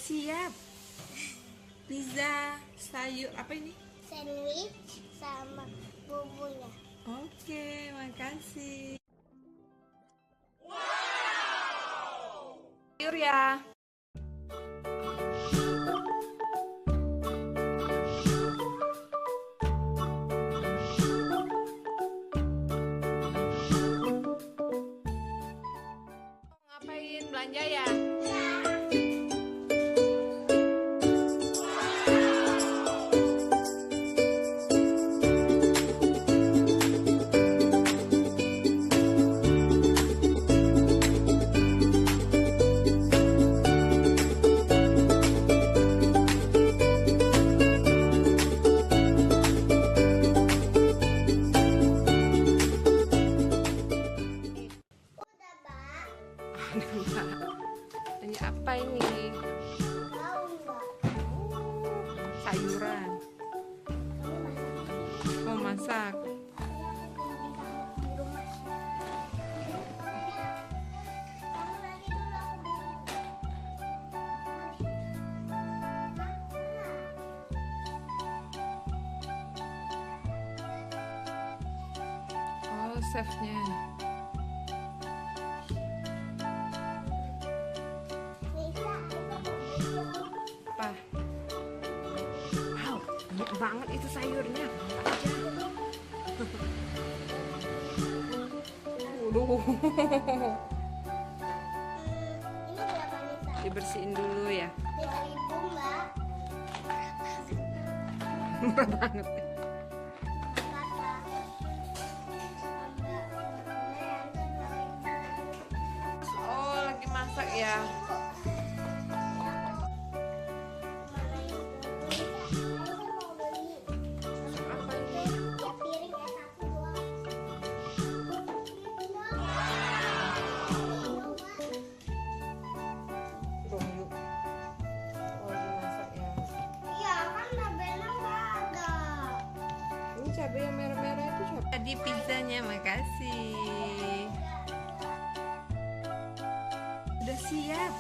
siap. Pizza, sayur, apa ini? Sandwich sama bumbunya. Oke, makasih. Sayur ya. Ngapain belanja ya? Ini apa ini? Tahu nggak? Sayuran. Mau masak. Oh, chefnya. Apa? Wow, banyak banget itu sayurnya. Waduh. Ini berapa Nisa? Dibersihin dulu ya. 3.000 Mbak. Murah banget. Oh, lagi masak ya. Apa ini? Dong yuk. Oh, lagi masak ya. Iya kan labelnya nggak ada. Ini cabai yang merah-merah itu cabai. Tadi pizzanya, makasih. Udah siap.